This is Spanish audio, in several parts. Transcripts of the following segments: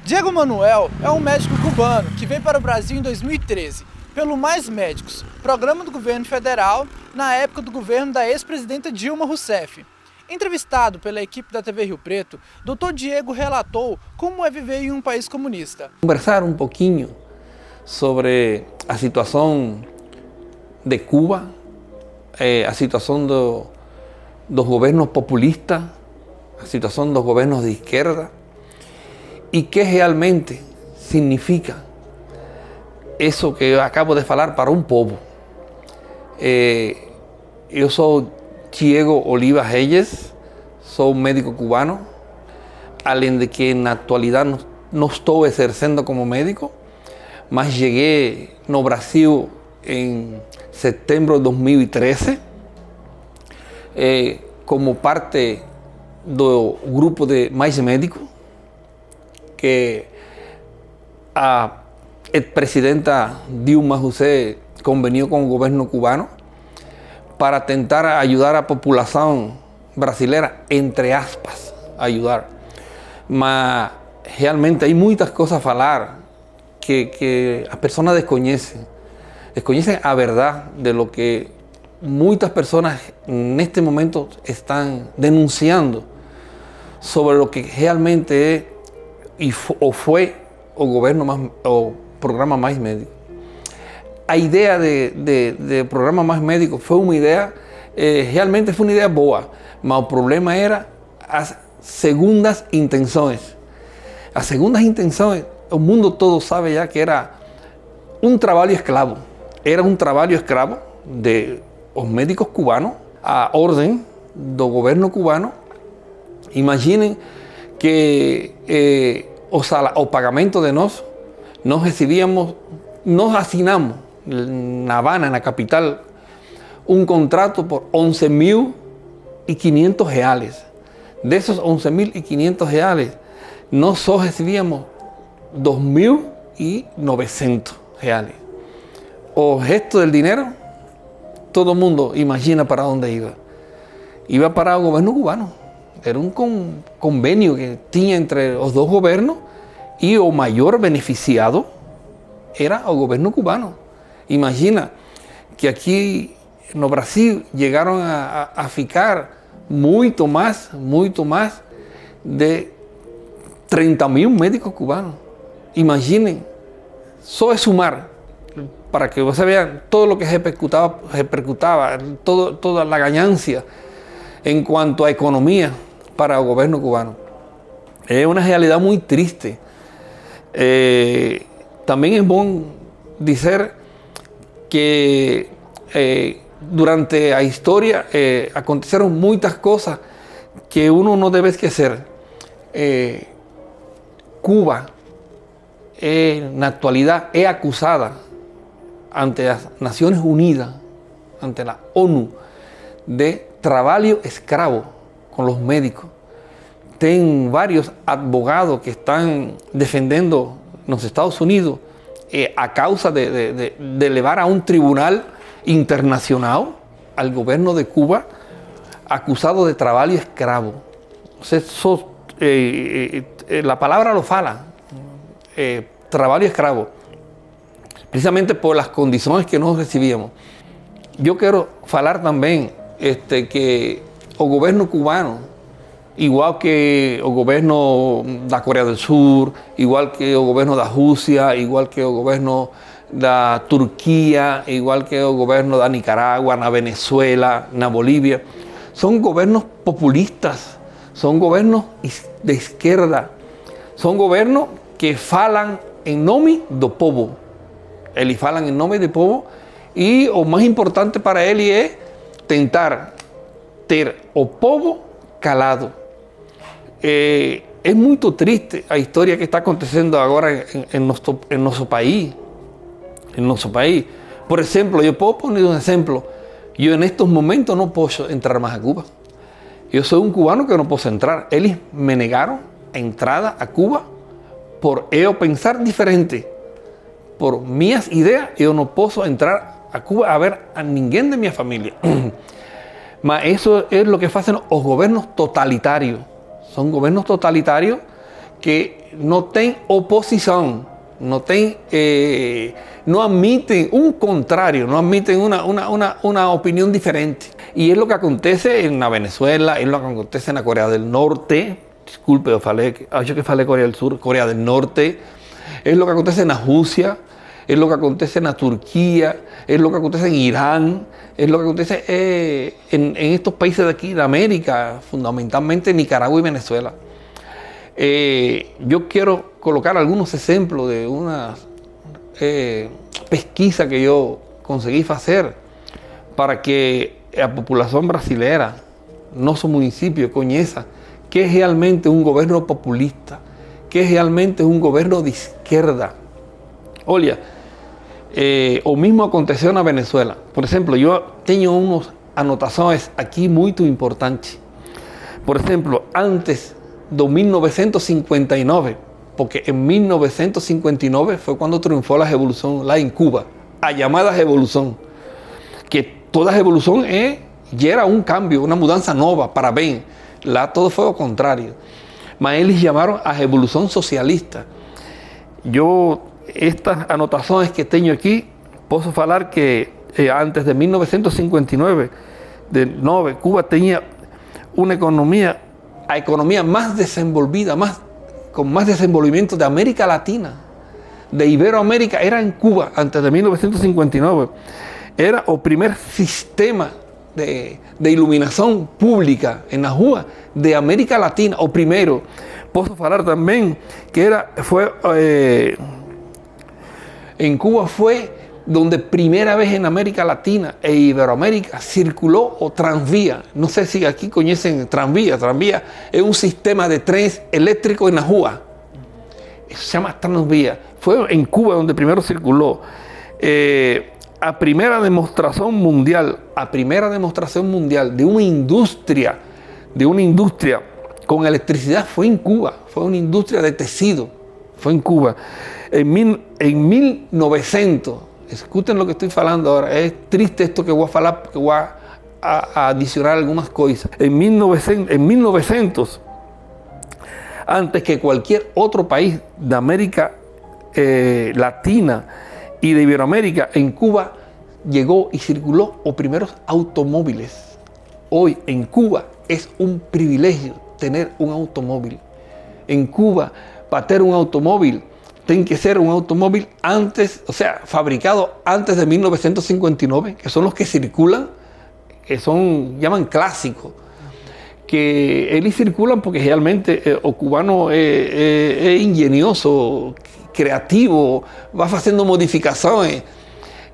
Diego Manuel é um médico cubano que veio para o Brasil em 2013 pelo Mais Médicos, programa do governo federal na época do governo da ex-presidenta Dilma Rousseff. Entrevistado pela equipe da TV Rio Preto, Dr. Diego relatou como é viver em um país comunista. Conversar um pouquinho sobre a situação de Cuba, a situação dos governos populistas, a situação dos governos de esquerda e que realmente significa isso que eu acabo de falar para um povo. Eu sou Diego Oliva Reyes, sou médico cubano, além de que na atualidade não estou exercendo como médico, mas cheguei no Brasil em setembro de 2013 como parte do grupo de Mais Médicos, que a ex-presidenta Dilma Rousseff convenió con el gobierno cubano para tentar ayudar a la población brasileña, entre aspas, ayudar. Mas realmente hay muchas cosas a falar que las personas desconocen a verdad de lo que muchas personas en este momento están denunciando sobre lo que realmente es o fue o gobierno más, o programa Mais Médicos. A idea de programa Mais Médicos foi uma ideia, realmente foi uma ideia boa, mas o problema era as segundas intenções. As segundas intenções, o mundo todo sabe já que era um trabalho escravo. Era um trabalho escravo de os médicos cubanos, a ordem do governo cubano. Imaginem que o pagamento de nós recibíamos, nós assinamos na Habana, na capital, um contrato por 11.500 reales. Desses 11.500 reales, nós só recibíamos 2.900 reales. O resto del dinero, todo el mundo imagina para onde iba. Iba para o governo cubano. Era um convênio que tinha entre os dois governos e o maior beneficiado era o governo cubano. Imagina que aqui no Brasil chegaram a ficar muito mais de 30.000 médicos cubanos. Imaginem, só é sumar, para que você veja todo o que repercutava toda a ganancia en cuanto a economía para el gobierno cubano. Es una realidad muy triste. También es bueno decir que durante la historia acontecieron muchas cosas que uno no debe esquecer. Cuba en la actualidad es acusada ante las Naciones Unidas, ante la ONU, de trabalho escravo con los médicos. Ten varios abogados que están defendiendo en los Estados Unidos a causa de elevar a un tribunal internacional al gobierno de Cuba acusado de trabalho escravo. La palabra lo fala, trabalho escravo, precisamente por las condiciones que nos recibíamos. Yo quiero falar también que o governo cubano, igual que o governo da Coreia do Sul, igual que o governo da Rússia, igual que o governo da Turquia, igual que o governo da Nicarágua, na Venezuela, na Bolívia, são governos populistas, são governos de esquerda, são governos que falam em nome do povo. Eles falam em nome do povo e o mais importante para eles é tentar ter o povo calado. É muito triste a história que está acontecendo agora em nosso país. Por exemplo, eu posso poner um exemplo. Eu, nestes momentos, não posso entrar mais a Cuba. Eu sou um cubano que não posso entrar. Eles me negaram a entrada a Cuba por eu pensar diferente. Por minhas ideias, eu não posso entrar a Cuba a ver a ninguém de minha família. Mas eso es lo que hacen los gobiernos totalitarios. Son gobiernos totalitarios que no tienen oposición, no admiten un contrario, no admiten una opinión diferente. Y es lo que acontece en la Venezuela, es lo que acontece en la Corea del Norte. Disculpe, yo que falé Corea del Sur, Corea del Norte. Es lo que acontece en la Rusia, es lo que acontece en la Turquía, es lo que acontece en Irán, es lo que acontece en estos países de aquí, de América, fundamentalmente Nicaragua y Venezuela. Yo quiero colocar algunos ejemplos de una pesquisa que yo conseguí hacer para que la población brasilera, nuestro municipio, conozca qué es realmente un gobierno populista, qué es realmente un gobierno de izquierda. Oye, o mismo aconteció en Venezuela. Por ejemplo, yo tengo unas anotaciones aquí muy importantes. Por ejemplo, antes de 1959, porque en 1959 fue cuando triunfó la revolución lá en Cuba, la llamada revolución, que toda revolución ya era un cambio, una mudanza nueva, para bien. Lá todo fue lo contrario. Mas eles llamaron a revolución socialista. Yo, estas anotaciones que tengo aquí, puedo hablar que antes de 1959, Cuba tenía una economía, la economía más desenvolvida, con más desenvolvimiento de América Latina, de Iberoamérica, era en Cuba antes de 1959. Era el primer sistema de iluminación pública en la rua de América Latina, o primero. Puedo hablar también que en Cuba fue donde primera vez en América Latina e Iberoamérica circuló o tranvía. No sé si aquí conocen tranvía. Tranvía es un sistema de trenes eléctricos en la rua. Eso se llama tranvía. Fue en Cuba donde primero circuló. A primera demostración mundial de una industria con electricidad fue en Cuba. Fue una industria de tejido. Fue en Cuba. En 1900, escuchen lo que estoy hablando ahora, es triste esto que voy a hablar, porque voy a adicionar algunas cosas. En 1900, antes que cualquier otro país de América Latina y de Iberoamérica, en Cuba llegó y circuló los primeros automóviles. Hoy en Cuba es un privilegio tener un automóvil. En Cuba, para tener un automóvil, tiene que ser un automóvil fabricado antes de 1959, que son los que circulan, que llaman clásicos, que ellos circulan porque realmente el cubano es ingenioso, creativo, va haciendo modificaciones,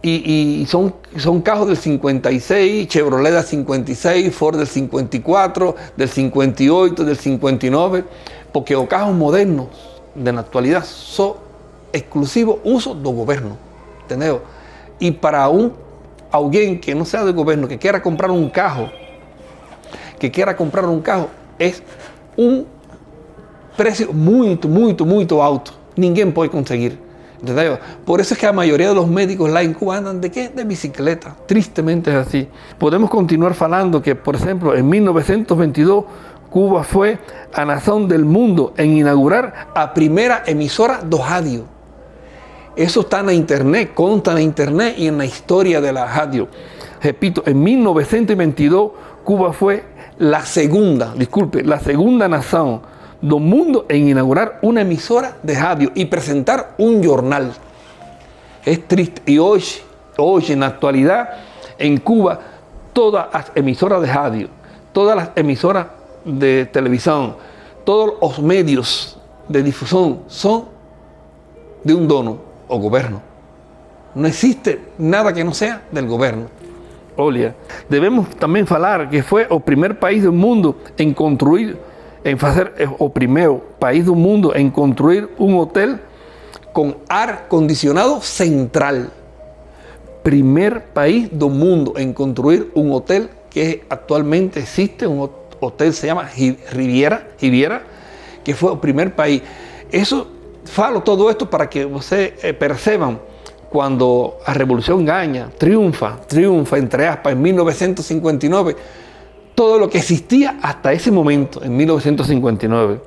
y son carros del 56, Chevrolet del 56, Ford del 54, del 58, del 59, porque los carros modernos de la actualidad son exclusivos uso del gobierno, ¿entendeu? Y para alguien que no sea del gobierno, que quiera comprar un carro, es un precio muy alto. Ninguém puede conseguir, ¿entendeu? Por eso es que la mayoría de los médicos lá en Cuba andan de bicicleta. Tristemente es así. Podemos continuar hablando que, por ejemplo, en 1922, Cuba fue a nación del mundo en inaugurar a primera emisora de radio. Eso está en la internet, consta en la internet y en la historia de la radio. Repito, en 1922 Cuba fue la segunda nación del mundo en inaugurar una emisora de radio y presentar un jornal. Es triste. Y hoy en la actualidad, en Cuba, todas las emisoras de radio, todas las emisoras de televisión, todos los medios de difusión son de un dono o gobierno. No existe nada que no sea del gobierno. Oye, debemos también hablar que fue el primer país del mundo en construir, un hotel con aire acondicionado central. Primer país del mundo en construir un hotel que actualmente existe, un hotel se llama Riviera, que fue el primer país. Falo todo esto para que ustedes perciban cuando la revolución gana, triunfa entre aspas en 1959, todo lo que existía hasta ese momento, en 1959.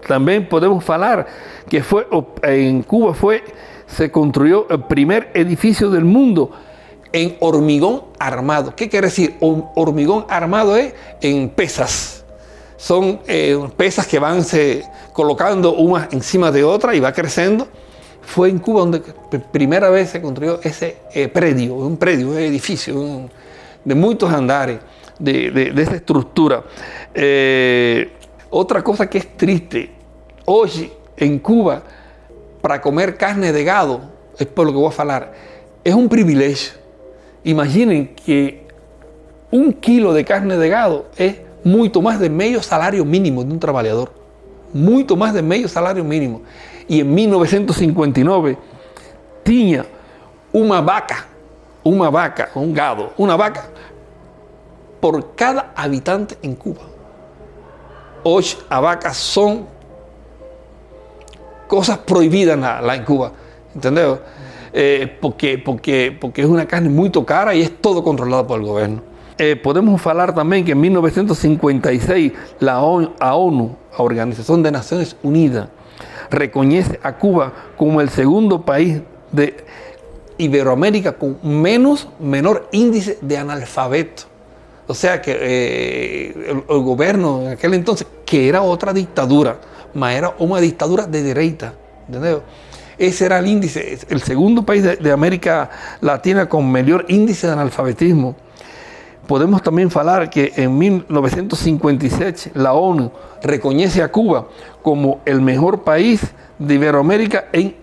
también podemos hablar que en Cuba se construyó el primer edificio del mundo en hormigón armado. ¿Qué quiere decir? Hormigón armado es en pesas. Son pesas que van colocando unas encima de otras y va creciendo. Fue en Cuba donde primera vez se construyó ese un edificio de muchos andares, de esa estructura. Otra cosa que es triste, hoy en Cuba, para comer carne de gado, es por lo que voy a hablar, es un privilegio. Imaginen que 1 kilo de carne de gado es mucho más de medio salario mínimo de un trabajador. Mucho más de medio salario mínimo. Y en 1959 tenía una vaca, un gado, una vaca por cada habitante en Cuba. Hoy las vacas son cosas prohibidas en Cuba, ¿entendés? Porque es una carne muy cara y es todo controlado por el gobierno. Podemos hablar también que en 1956 la ONU, la Organización de Naciones Unidas, reconoce a Cuba como el segundo país de Iberoamérica con menor índice de analfabeto. O sea que el gobierno en aquel entonces, que era otra dictadura, era una dictadura de derecha, ¿entendés? Ese era el índice, el segundo país de América Latina con mayor índice de analfabetismo. Podemos también hablar que en 1957 la ONU reconoce a Cuba como el mejor país de Iberoamérica en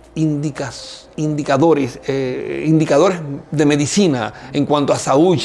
indicadores de medicina en cuanto a salud,